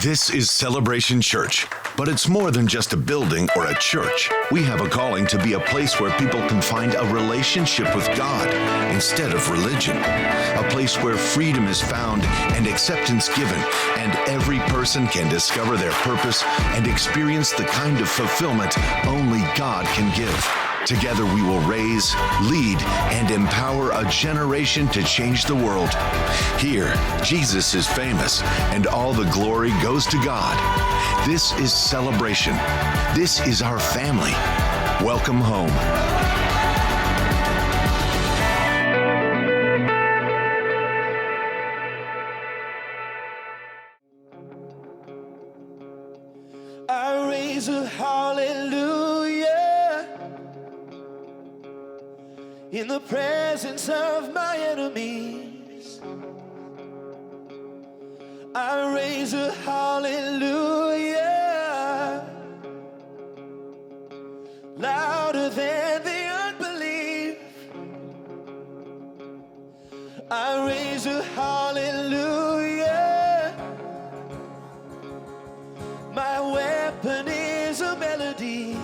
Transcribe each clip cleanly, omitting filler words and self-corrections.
This is Celebration Church, but it's more than just a building or a church. We have a calling to be a place where people can find a relationship with God instead of religion. A place where freedom is found and acceptance given, and every person can discover their purpose and experience the kind of fulfillment only God can give. Together we will raise, lead, and empower a generation to change the world. Here, Jesus is famous, and all the glory goes to God. This is celebration. This is our family. Welcome home. I raise a hallelujah in the presence of my enemies. I raise a hallelujah louder than the unbelief. I raise a hallelujah. My weapon is a melody.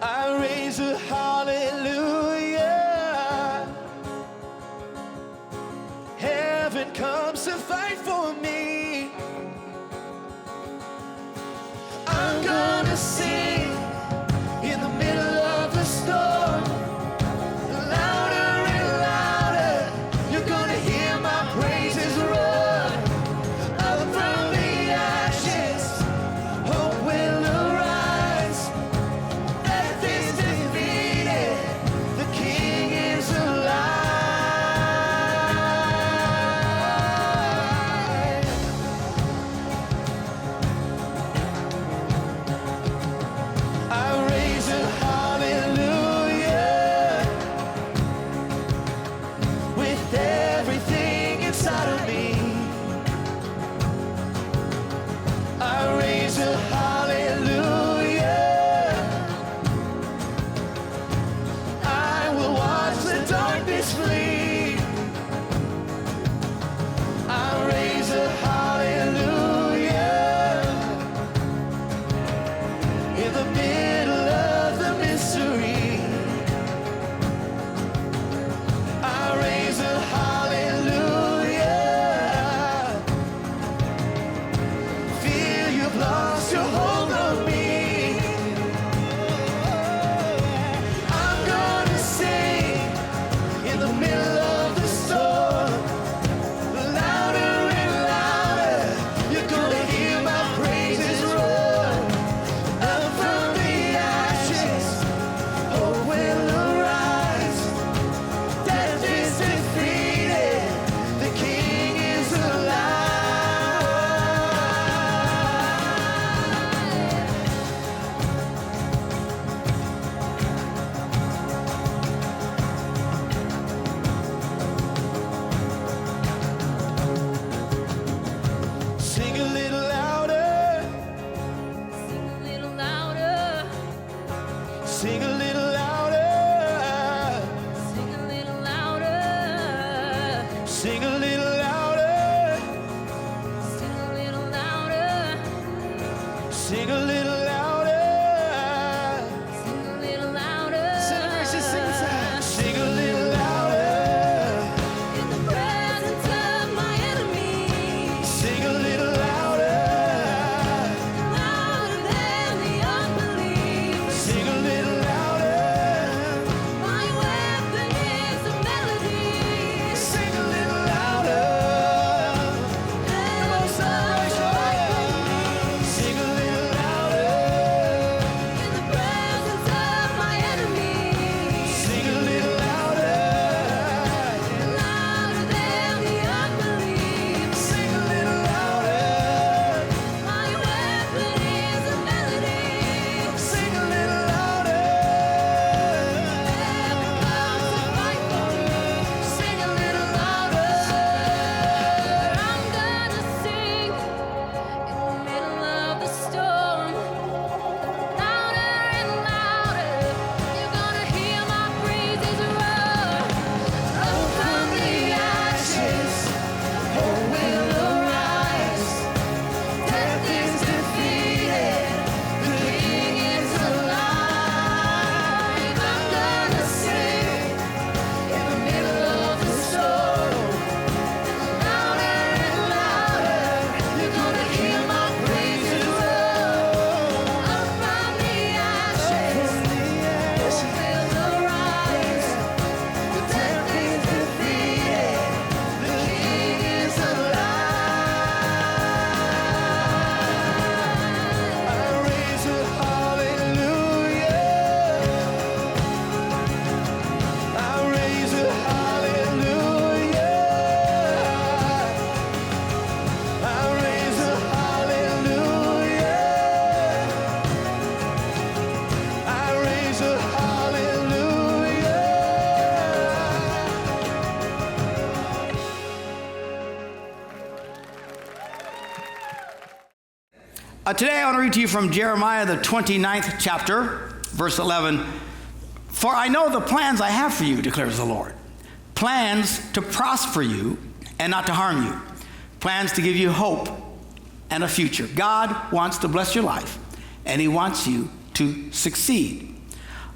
I raise a hallelujah. Heaven comes to fight for me. I'm gonna sing in the middle of the storm. Louder and louder, you're gonna hear my praises roar. Up from the ashes, hope will arise. Death is defeated, the King is alive. Today I want to read to you from Jeremiah, the 29th chapter, verse 11. For I know the plans I have for you, declares the Lord. Plans to prosper you and not to harm you. Plans to give you hope and a future. God wants to bless your life, and he wants you to succeed.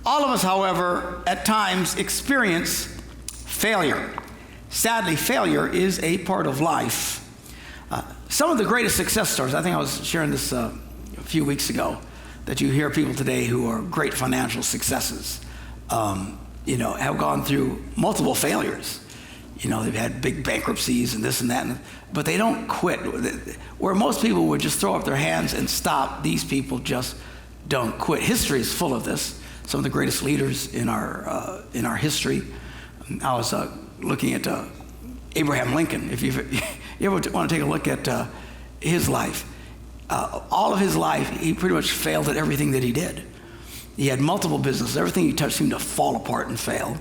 All of us, however, at times experience failure. Sadly, failure is a part of life. Some of the greatest success stories, I think I was sharing this a few weeks ago, that you hear people today who are great financial successes, have gone through multiple failures. They've had big bankruptcies and this and that, but they don't quit. Where most people would just throw up their hands and stop, these people just don't quit. History is full of this. Some of the greatest leaders in our history. I was looking at Abraham Lincoln. If you ever want to take a look at his life, all of his life, he pretty much failed at everything that he did. He had multiple businesses. Everything he touched seemed to fall apart and fail.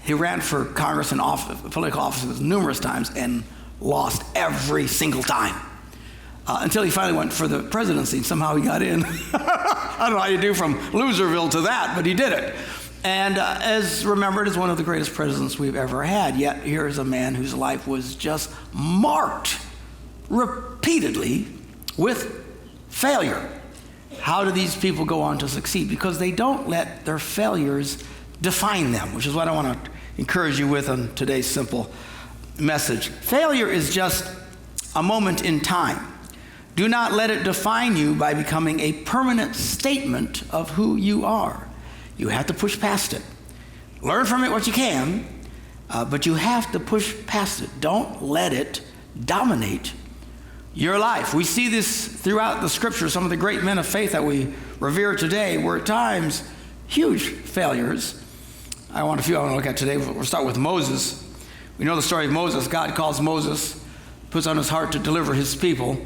He ran for Congress and political offices numerous times and lost every single time. Until he finally went for the presidency, and somehow he got in. I don't know how you do from Loserville to that, but he did it. And as remembered as one of the greatest presidents we've ever had. Yet here is a man whose life was just marked repeatedly with failure. How do these people go on to succeed? Because they don't let their failures define them, which is what I want to encourage you with on today's simple message. Failure is just a moment in time. Do not let it define you by becoming a permanent statement of who you are. You have to push past it. Learn from it what you can, but you have to push past it. Don't let it dominate your life. We see this throughout the scripture. Some of the great men of faith that we revere today were at times huge failures. I want to look at today. We'll start with Moses. We know the story of Moses. God calls Moses, puts on his heart to deliver his people.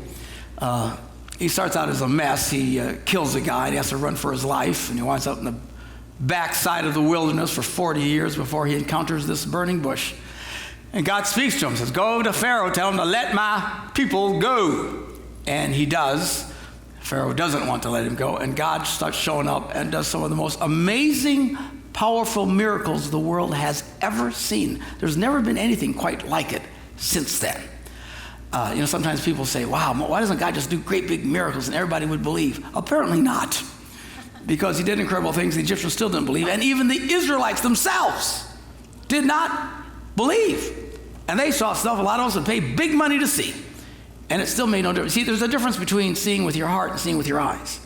He starts out as a mess. He kills a guy. He has to run for his life, and he winds up in the backside of the wilderness for 40 years before he encounters this burning bush. And God speaks to him, says, go to Pharaoh, tell him to let my people go. And he does. Pharaoh doesn't want to let him go, and God starts showing up and does some of the most amazing, powerful miracles the world has ever seen. There's never been anything quite like it since then. Sometimes people say, wow, why doesn't God just do great big miracles and everybody would believe? Apparently not. Because he did incredible things, the Egyptians still didn't believe, and even the Israelites themselves did not believe. And they saw stuff a lot of us would pay big money to see, and it still made no difference. See, there's a difference between seeing with your heart and seeing with your eyes.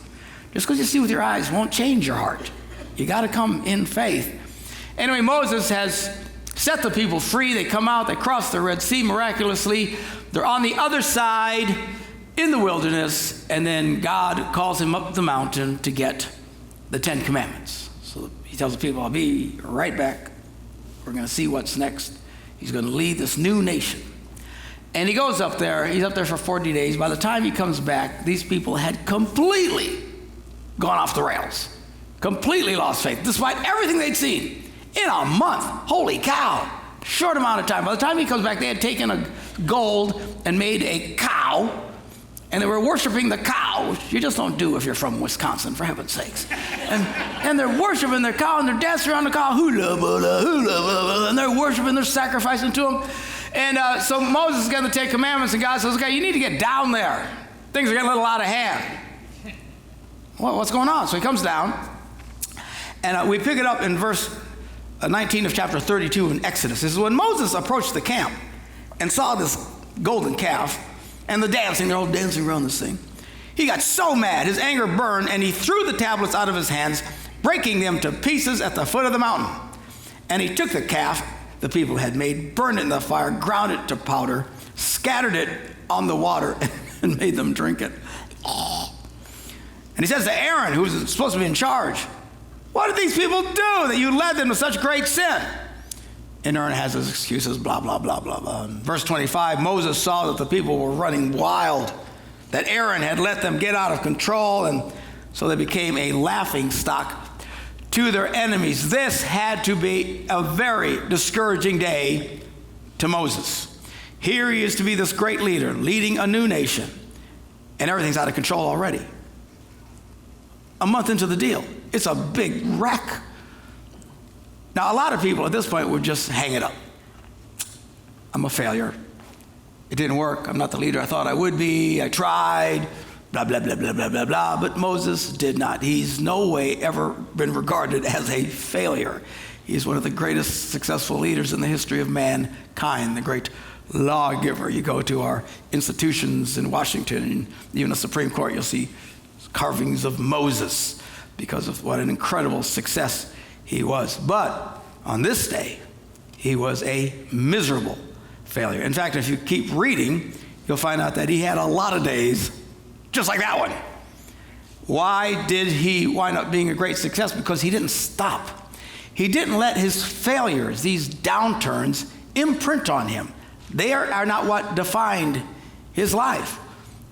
Just because you see with your eyes won't change your heart. You got to come in faith. Anyway, Moses has set the people free. They come out, they cross the Red Sea miraculously. They're on the other side in the wilderness, and then God calls him up the mountain to get the 10 Commandments. So he tells the people, I'll be right back. We're going to see what's next. He's going to lead this new nation. And he goes up there. He's up there for 40 days. By the time he comes back, these people had completely gone off the rails. Completely lost faith, despite everything they'd seen. In a month, holy cow, short amount of time. By the time he comes back, they had taken a gold and made a cow, and they were worshiping the cow, which you just don't do if you're from Wisconsin, for heaven's sakes. And they're worshiping their cow, and they're dancing around the cow, hula, hula, hula, hula, and they're worshiping, they're sacrificing to him. And so Moses is going to take commandments, and God says, okay, you need to get down there. Things are getting a little out of hand. What's going on? So he comes down, and we pick it up in verse 19 of chapter 32 in Exodus. This is when Moses approached the camp and saw this golden calf and the dancing. They're all dancing around this thing. He got so mad, his anger burned, and he threw the tablets out of his hands, breaking them to pieces at the foot of the mountain. And he took the calf the people had made, burned it in the fire, ground it to powder, scattered it on the water, and made them drink it. And he says to Aaron, who's supposed to be in charge, what did these people do that you led them to such great sin? And Aaron has his excuses, blah, blah, blah, blah, blah. In verse 25, Moses saw that the people were running wild, that Aaron had let them get out of control, and so they became a laughing stock to their enemies. This had to be a very discouraging day to Moses. Here he is to be this great leader, leading a new nation, and everything's out of control already. A month into the deal, it's a big wreck. Now, a lot of people at this point would just hang it up. I'm a failure. It didn't work. I'm not the leader I thought I would be. I tried, blah, blah, blah, blah, blah, blah, blah. But Moses did not. He's no way ever been regarded as a failure. He's one of the greatest successful leaders in the history of mankind, the great lawgiver. You go to our institutions in Washington, and even the Supreme Court, you'll see carvings of Moses because of what an incredible success he was. But on this day, he was a miserable failure. In fact, if you keep reading, you'll find out that he had a lot of days just like that one. Why did he wind up being a great success? Because he didn't stop. He didn't let his failures, these downturns, imprint on him. They are not what defined his life.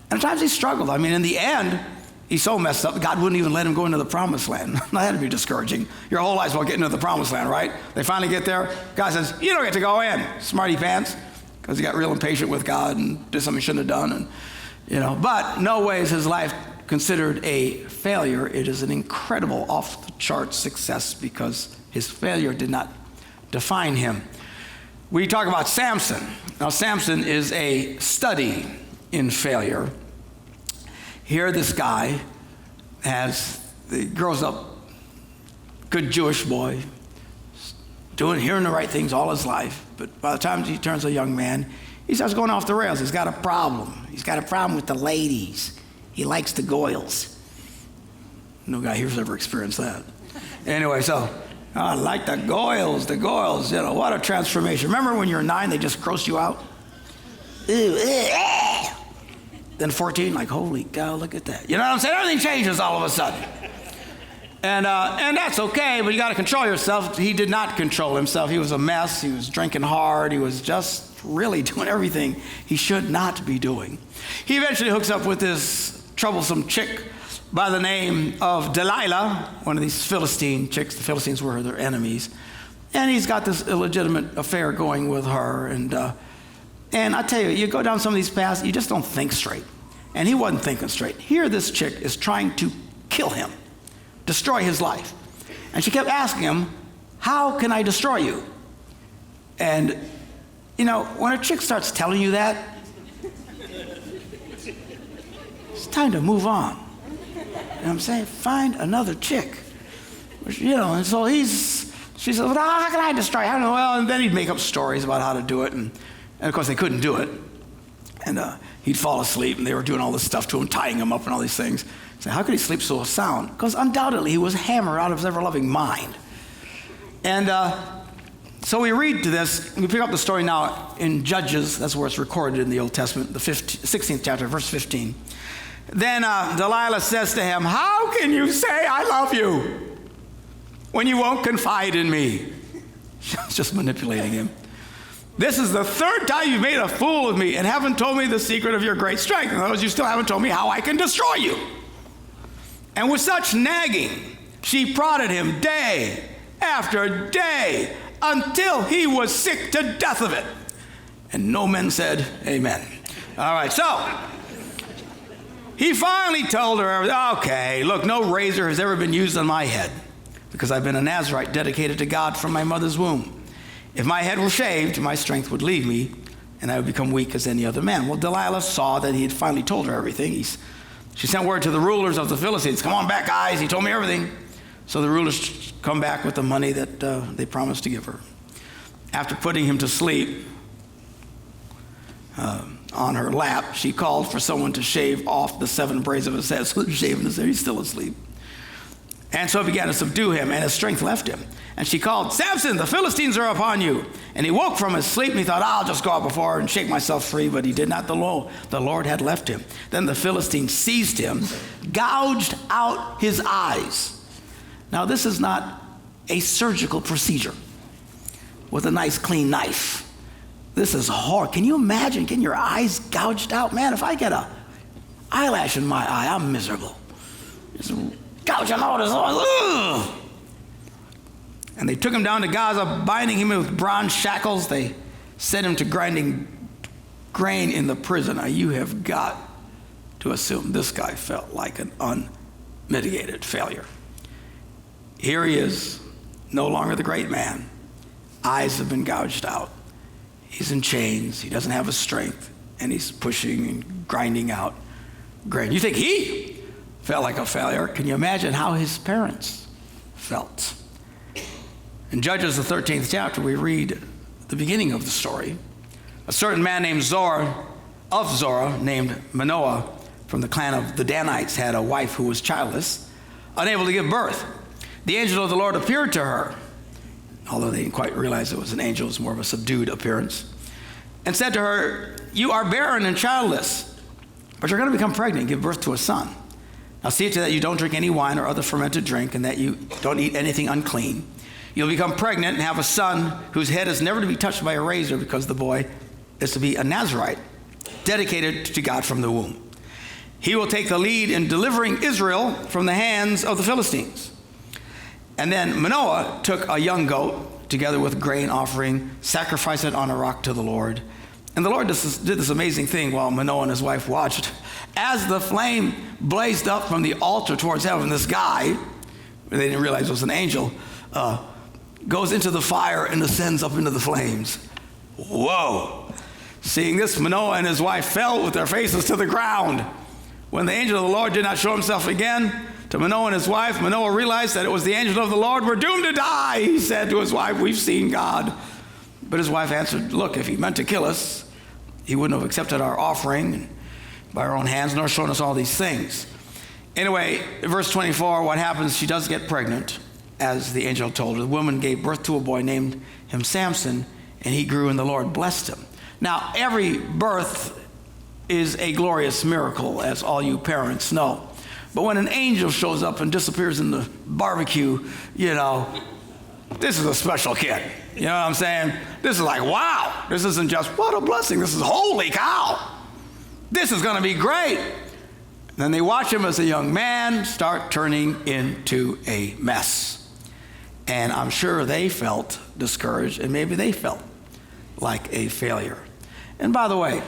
And at times he struggled. I mean, in the end, he's so messed up, God wouldn't even let him go into the promised land. That had to be discouraging. Your whole life's about getting into the promised land, right? They finally get there. God says, you don't get to go in, smarty pants, because he got real impatient with God and did something he shouldn't have done. And, but no way is his life considered a failure. It is an incredible off-the-chart success because his failure did not define him. We talk about Samson. Now, Samson is a study in failure. Here, this guy he grows up, good Jewish boy, hearing the right things all his life. But by the time he turns a young man, he starts going off the rails. He's got a problem. He's got a problem with the ladies. He likes the goyles. No guy here's ever experienced that. Anyway, so I like the goyles. What a transformation. Remember when you were 9, they just grossed you out? Then 14, like, holy cow, look at that. You know what I'm saying? Everything changes all of a sudden. And that's okay, but you got to control yourself. He did not control himself. He was a mess. He was drinking hard. He was just really doing everything he should not be doing. He eventually hooks up with this troublesome chick by the name of Delilah, one of these Philistine chicks. The Philistines were their enemies. And he's got this illegitimate affair going with her. And I tell you, you go down some of these paths, you just don't think straight. And he wasn't thinking straight. Here, this chick is trying to kill him, destroy his life. And she kept asking him, how can I destroy you? And, when a chick starts telling you that, it's time to move on. You know what I'm saying? Find another chick. And so she says, well, how can I destroy you? I don't know. Well, and then he'd make up stories about how to do it. And of course, they couldn't do it. And he'd fall asleep, and they were doing all this stuff to him, tying him up and all these things. So how could he sleep so sound? Because undoubtedly, he was hammered out of his ever-loving mind. And so we read to this. We pick up the story now in Judges. That's where it's recorded in the Old Testament, the 16th chapter, verse 15. Then Delilah says to him, how can you say I love you when you won't confide in me? She's just manipulating him. This is the third time you've made a fool of me and haven't told me the secret of your great strength. In other words, you still haven't told me how I can destroy you. And with such nagging, she prodded him day after day until he was sick to death of it. And no men said, amen. All right, so he finally told her, okay, look, no razor has ever been used on my head because I've been a Nazirite dedicated to God from my mother's womb. If my head were shaved, my strength would leave me, and I would become weak as any other man. Well, Delilah saw that he had finally told her everything. She sent word to the rulers of the Philistines, come on back, guys, he told me everything. So the rulers come back with the money that they promised to give her. After putting him to sleep on her lap, she called for someone to shave off the 7 braids of his head. So they're shaving his hair, he's still asleep. And so he began to subdue him, and his strength left him. And she called, Samson, the Philistines are upon you. And he woke from his sleep, and he thought, I'll just go out before her and shake myself free. But he did not. The Lord had left him. Then the Philistines seized him, gouged out his eyes. Now, this is not a surgical procedure with a nice, clean knife. This is hard. Can you imagine getting your eyes gouged out? Man, if I get an eyelash in my eye, I'm miserable. Just gouge him out his eyes. Ugh. And they took him down to Gaza, binding him with bronze shackles. They sent him to grinding grain in the prison. Now, you have got to assume this guy felt like an unmitigated failure. Here he is, no longer the great man. Eyes have been gouged out. He's in chains. He doesn't have his strength, and he's pushing and grinding out grain. You think he felt like a failure? Can you imagine how his parents felt? In Judges, the 13th chapter, we read the beginning of the story. A certain man named Zorah, named Manoah, from the clan of the Danites, had a wife who was childless, unable to give birth. The angel of the Lord appeared to her, although they didn't quite realize it was an angel, it was more of a subdued appearance, and said to her, "You are barren and childless, but you're going to become pregnant and give birth to a son. Now see to that you don't drink any wine or other fermented drink, and that you don't eat anything unclean. You'll become pregnant and have a son whose head is never to be touched by a razor, because the boy is to be a Nazirite, dedicated to God from the womb. He will take the lead in delivering Israel from the hands of the Philistines." And then Manoah took a young goat, together with grain offering, sacrificed it on a rock to the Lord. And the Lord did this amazing thing while Manoah and his wife watched. As the flame blazed up from the altar towards heaven, this guy, they didn't realize it was an angel, goes into the fire and ascends up into the flames. Whoa! Seeing this, Manoah and his wife fell with their faces to the ground. When the angel of the Lord did not show himself again to Manoah and his wife, Manoah realized that it was the angel of the Lord. "We're doomed to die," he said to his wife. "We've seen God." But his wife answered, "Look, if he meant to kill us, he wouldn't have accepted our offering by our own hands, nor shown us all these things." Anyway, verse 24, what happens? She does get pregnant, as the angel told her. The woman gave birth to a boy, named him Samson, and he grew, and the Lord blessed him. Now, every birth is a glorious miracle, as all you parents know. But when an angel shows up and disappears in the barbecue, this is a special kid. You know what I'm saying? This is like, wow. This isn't just, what a blessing. This is, holy cow. This is going to be great. And then they watch him as a young man start turning into a mess. And I'm sure they felt discouraged, and maybe they felt like a failure. And by the way,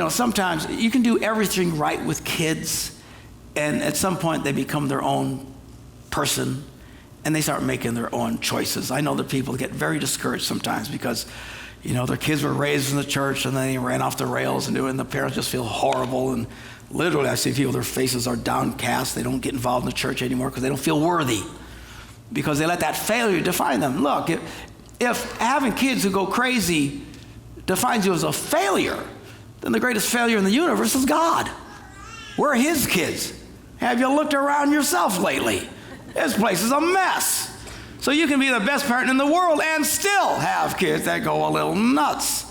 sometimes you can do everything right with kids, and at some point they become their own person, and they start making their own choices. I know that people get very discouraged sometimes because, their kids were raised in the church, and then they ran off the rails, and the parents just feel horrible. And literally, I see people, their faces are downcast. They don't get involved in the church anymore because they don't feel worthy, because they let that failure define them. Look, if having kids who go crazy defines you as a failure, then the greatest failure in the universe is God. We're his kids. Have you looked around yourself lately? This place is a mess. So you can be the best parent in the world and still have kids that go a little nuts.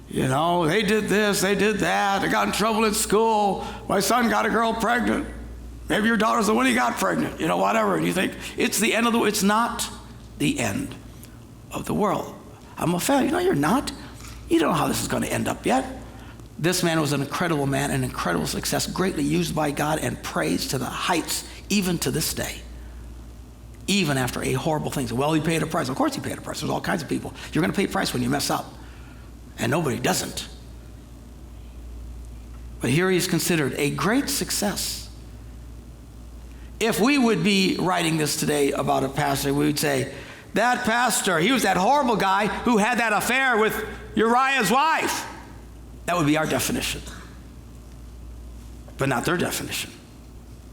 They did this, they did that, they got in trouble at school, my son got a girl pregnant. Maybe your daughter's the one he got pregnant, whatever. And you think, it's the end of the, it's not the end of the world. I'm a failure. No, you're not. You don't know how this is going to end up yet. This man was an incredible man, an incredible success, greatly used by God and praised to the heights, even to this day. Even after a horrible thing. So, well, he paid a price. Of course he paid a price. There's all kinds of people. You're going to pay a price when you mess up. And nobody doesn't. But here he's considered a great success. If we would be writing this today about a pastor, we would say, that pastor, he was that horrible guy who had that affair with Uriah's wife. That would be our definition. But not their definition.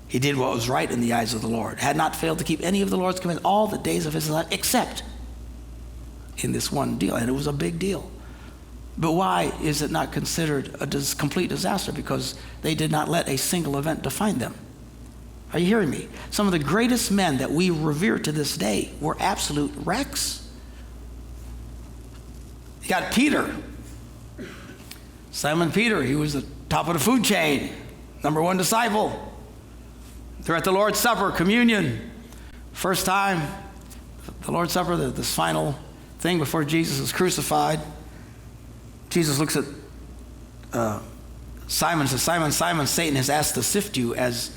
He did what was right in the eyes of the Lord. Had not failed to keep any of the Lord's commands all the days of his life, except in this one deal. And it was a big deal. But why is it not considered a complete disaster? Because they did not let a single event define them. Are you hearing me? Some of the greatest men that we revere to this day were absolute wrecks. You got Peter. Simon Peter, he was the top of the food chain, number one disciple. They're at the Lord's Supper, communion. First time, the Lord's Supper, this final thing before Jesus is crucified. Jesus looks at Simon and says, Simon, Simon, Satan has asked to sift you as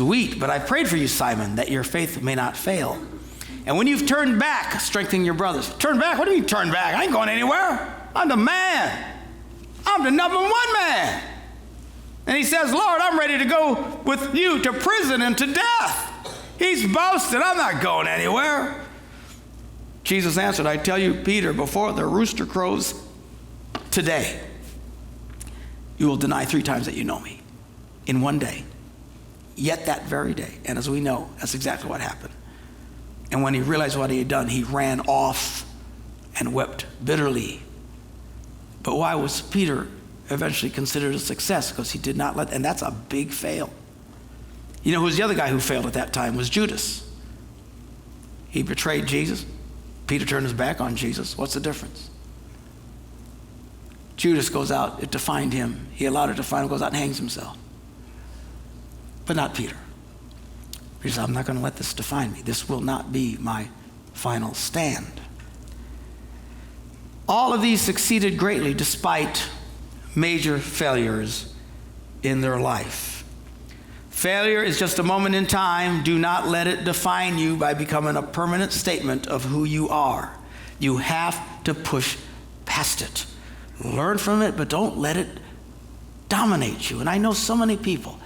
wheat, but I prayed for you, Simon, that your faith may not fail. And when you've turned back, strengthen your brothers. Turn back? What do you mean turn back? I ain't going anywhere. I'm the man. I'm the number one man. And he says, Lord, I'm ready to go with you to prison and to death. He's boasting, I'm not going anywhere. Jesus answered, I tell you, Peter, before the rooster crows today, you will deny 3 times that you know me in one day. Yet that very day. And as we know, that's exactly what happened. And when he realized what he had done, he ran off and wept bitterly. But why was Peter eventually considered a success? Because he did not and that's a big fail. You know who's the other guy who failed at that time? Was Judas. He betrayed Jesus. Peter turned his back on Jesus. What's the difference? Judas goes out, it defined him. He allowed it to define him, goes out and hangs himself. But not Peter. Peter said, I'm not going to let this define me. This will not be my final stand. All of these succeeded greatly despite major failures in their life. Failure is just a moment in time. Do not let it define you by becoming a permanent statement of who you are. You have to push past it. Learn from it, but don't let it dominate you. And I know so many people,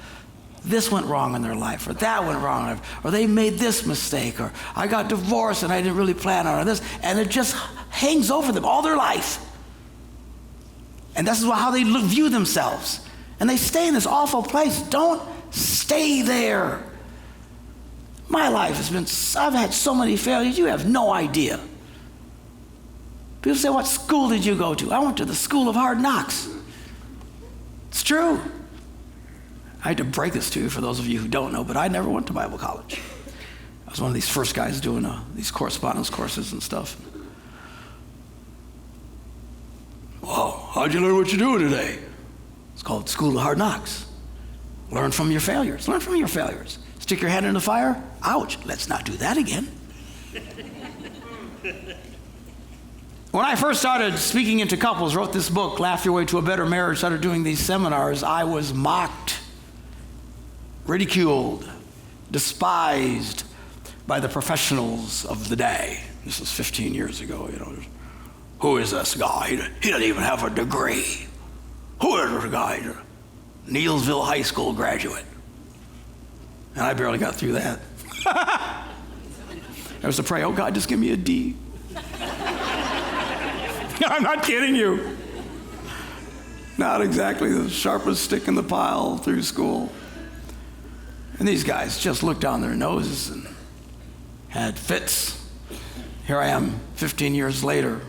this went wrong in their life, or that went wrong, or they made this mistake, or I got divorced and I didn't really plan on this, and it just hangs over them all their life. And this is how they view themselves. And they stay in this awful place. Don't stay there. My life has been, I've had so many failures, you have no idea. People say, what school did you go to? I went to the school of hard knocks. It's true. I had to break this to you for those of you who don't know, but I never went to Bible college. I was one of these first guys doing these correspondence courses and stuff. Well, how'd you learn what you're doing today? It's called School of Hard Knocks. Learn from your failures. Learn from your failures. Stick your head in the fire? Ouch, let's not do that again. When I first started speaking into couples, wrote this book, Laugh Your Way to a Better Marriage, started doing these seminars, I was mocked, ridiculed, despised by the professionals of the day. This was 15 years ago, you know. Who is this guy? He doesn't even have a degree. Who is this guy? Neilsville High School graduate. And I barely got through that. I was to pray, oh God, just give me a D. I'm not kidding you. Not exactly the sharpest stick in the pile through school. And these guys just looked down their noses and had fits. Here I am 15 years later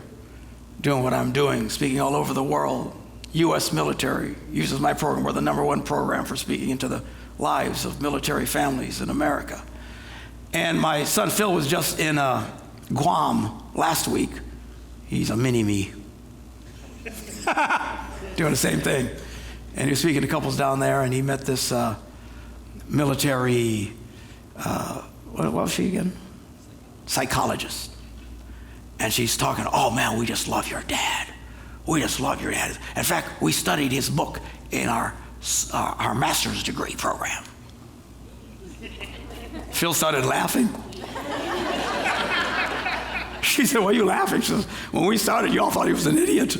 doing what I'm doing, speaking all over the world. U.S. military uses my program. We're the #1 program for speaking into the lives of military families in America. And my son Phil was just in Guam last week. He's a mini-me. Doing the same thing. And he was speaking to couples down there, and he met this military, what was she again? Psychologist. And she's talking, oh man, we just love your dad. We just love your dad. In fact, we studied his book in our master's degree program. Phil started laughing. She said, why are you laughing? She says, when we started, you all thought he was an idiot.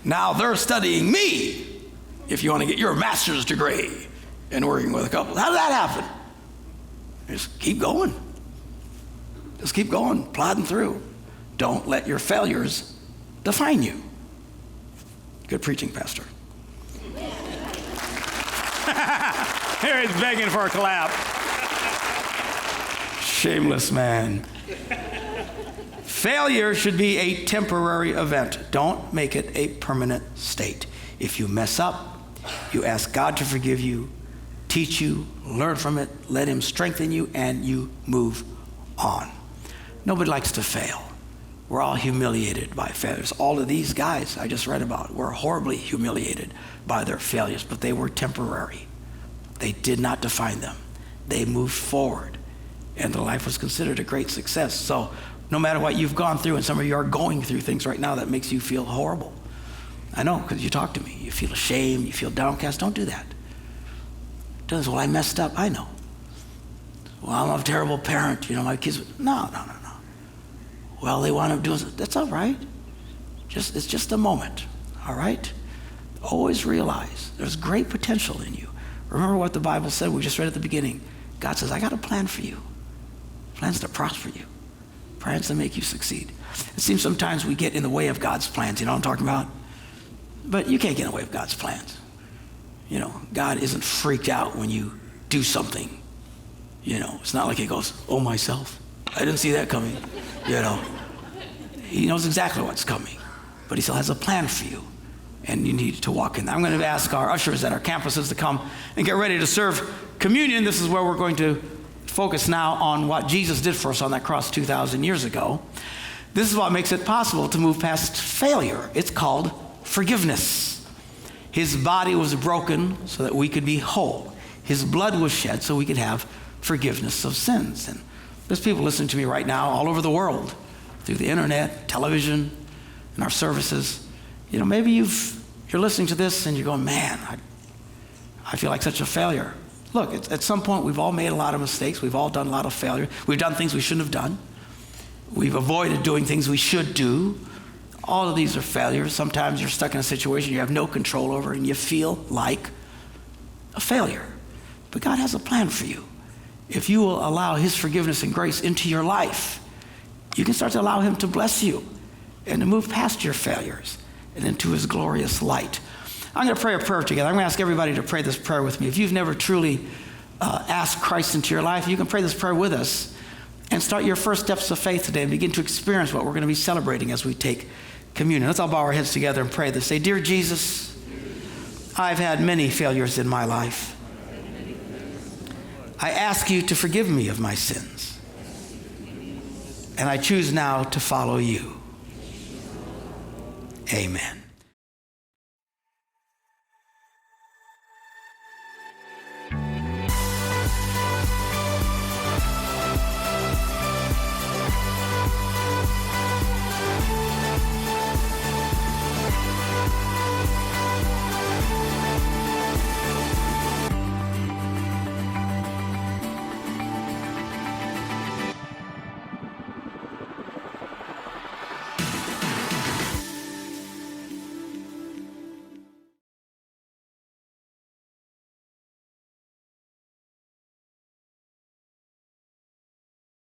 Now they're studying me if you want to get your master's degree in working with a couple. How did that happen? Just keep going. Just keep going, plodding through. Don't let your failures define you. Good preaching, Pastor. Here he's begging for a clap. Shameless man. Failure should be a temporary event. Don't make it a permanent state. If you mess up, you ask God to forgive you, teach you, learn from it, let him strengthen you, and you move on. Nobody likes to fail. We're all humiliated by failures. All of these guys I just read about were horribly humiliated by their failures, but they were temporary. They did not define them. They moved forward, and their life was considered a great success. So no matter what you've gone through, and some of you are going through things right now that makes you feel horrible. I know, because you talk to me. You feel ashamed, you feel downcast. Don't do that. Does well, I messed up. I know. Well, I'm a terrible parent. You know, my kids. No. Well, they want to do it. That's all right. It's just a moment. All right. always realize there's great potential in you. Remember what the Bible said, we just read at the beginning. God says, I got a plan for you. Plans to prosper you. Plans to make you succeed. It seems sometimes we get in the way of God's plans. You know what I'm talking about? But you can't get in the way of God's plans. You know, God isn't freaked out when you do something. You know, it's not like he goes, oh, myself. I didn't see that coming. You know, he knows exactly what's coming. But he still has a plan for you. And you need to walk in that. I'm going to ask our ushers at our campuses to come and get ready to serve communion. This is where we're going to focus now on what Jesus did for us on that cross 2,000 years ago. This is what makes it possible to move past failure. It's called forgiveness. His body was broken so that we could be whole. His blood was shed so we could have forgiveness of sins. And there's people listening to me right now all over the world through the internet, television, and our services. You know, maybe you're listening to this and you're going, man, I feel like such a failure. Look, at some point we've all made a lot of mistakes. We've all done a lot of failure. We've done things we shouldn't have done. We've avoided doing things we should do. All of these are failures. Sometimes you're stuck in a situation you have no control over and you feel like a failure. But God has a plan for you. If you will allow his forgiveness and grace into your life, you can start to allow him to bless you and to move past your failures and into his glorious light. I'm going to pray a prayer together. I'm going to ask everybody to pray this prayer with me. If you've never truly asked Christ into your life, you can pray this prayer with us and start your first steps of faith today and begin to experience what we're going to be celebrating as we take communion. Let's all bow our heads together and pray this. Say, Dear Jesus, I've had many failures in my life. I ask you to forgive me of my sins. And I choose now to follow you. Amen.